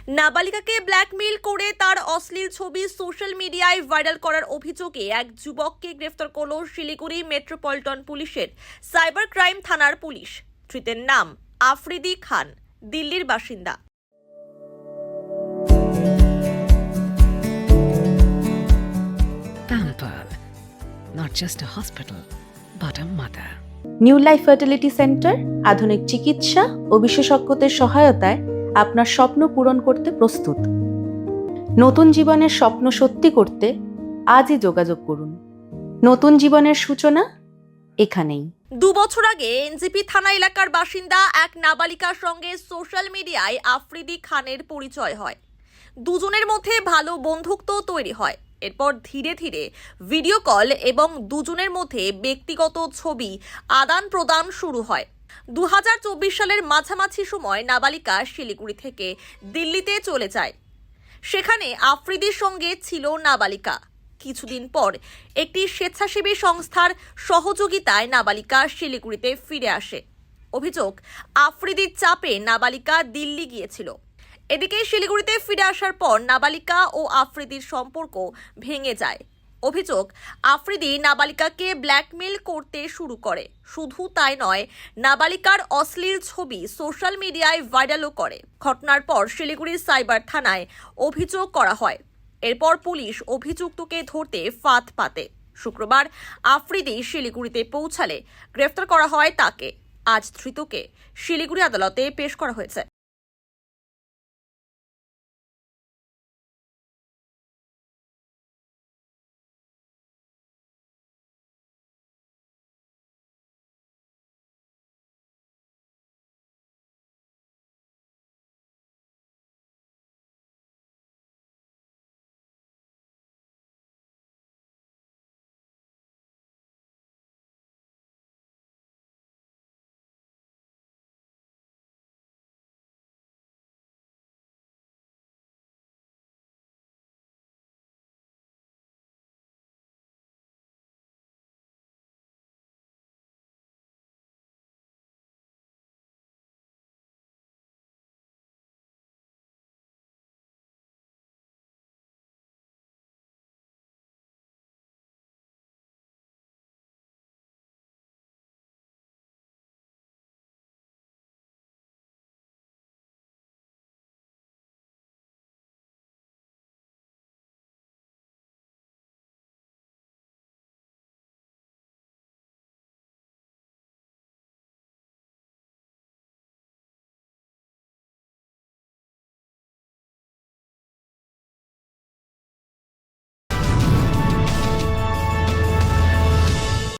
নাবালিকাকে blackmail করে তার অশ্লীল ছবি সোশ্যাল মিডিয়ায় ভাইরাল করার অভিযোগে এক যুবককে গ্রেফতার করল শিলিগুড়ি মেট্রোপলিটন পুলিশের সাইবার ক্রাইম থানার পুলিশ। ধৃতের নাম আফ্রিদি খান, দিল্লির বাসিন্দা। Pampered, not just a hospital, but a mother. New life fertility centre আধুনিক চিকিৎসা ও বিশেষজ্ঞদের সহায়তায় আপনার স্বপ্ন পূরণ করতে প্রস্তুত। নতুন জীবনের স্বপ্ন সত্যি করতে আজই যোগাযোগ করুন। নতুন জীবনের সূচনা এখানেই। 2 বছর আগে এনজেপি থানা এলাকার বাসিন্দা এক নাবালিকার সঙ্গে সোশ্যাল মিডিয়ায় আফ্রিদি খানের পরিচয় হয়। দুজনের মধ্যে ভালো বন্ধুত্ব তৈরি হয়। এরপর ধীরে ধীরে ভিডিও কল এবং দুজনের মধ্যে ব্যক্তিগত ছবি আদান প্রদান শুরু হয়। 2024 সালের মাঝামাঝি সময় নাবালিকা শিলিগুড়ি থেকে দিল্লিতে চলে যায়। সেখানে আফ্রিদির সঙ্গে ছিল নাবালিকা। কিছুদিন পর একটি স্বেচ্ছাসেবী সংস্থার সহযোগিতায় নাবালিকা শিলিগুড়িতে ফিরে আসে। অভিযোগ, আফ্রিদির চাপে নাবালিকা দিল্লি গিয়েছিল। এদিকে শিলিগুড়িতে ফিরে আসার পর নাবালিকা ও আফ্রিদির সম্পর্ক ভেঙে যায়। অভিযোগ, আফ্রিদি নাবালিকাকে ব্ল্যাকমেইল করতে শুরু করে। শুধু তাই নয়, নাবালিকার অশ্লীল ছবি সোশ্যাল মিডিয়ায় ভাইরালও করে। ঘটনার পর শিলিগুড়ির সাইবার থানায় অভিযোগ করা হয়। এরপর পুলিশ অভিযুক্তকে ধরতে ফাঁদ পাতে। শুক্রবার আফ্রিদি শিলিগুড়িতে পৌঁছালে গ্রেফতার করা হয় তাকে। আজ ধৃতকে শিলিগুড়ি আদালতে পেশ করা হয়েছে।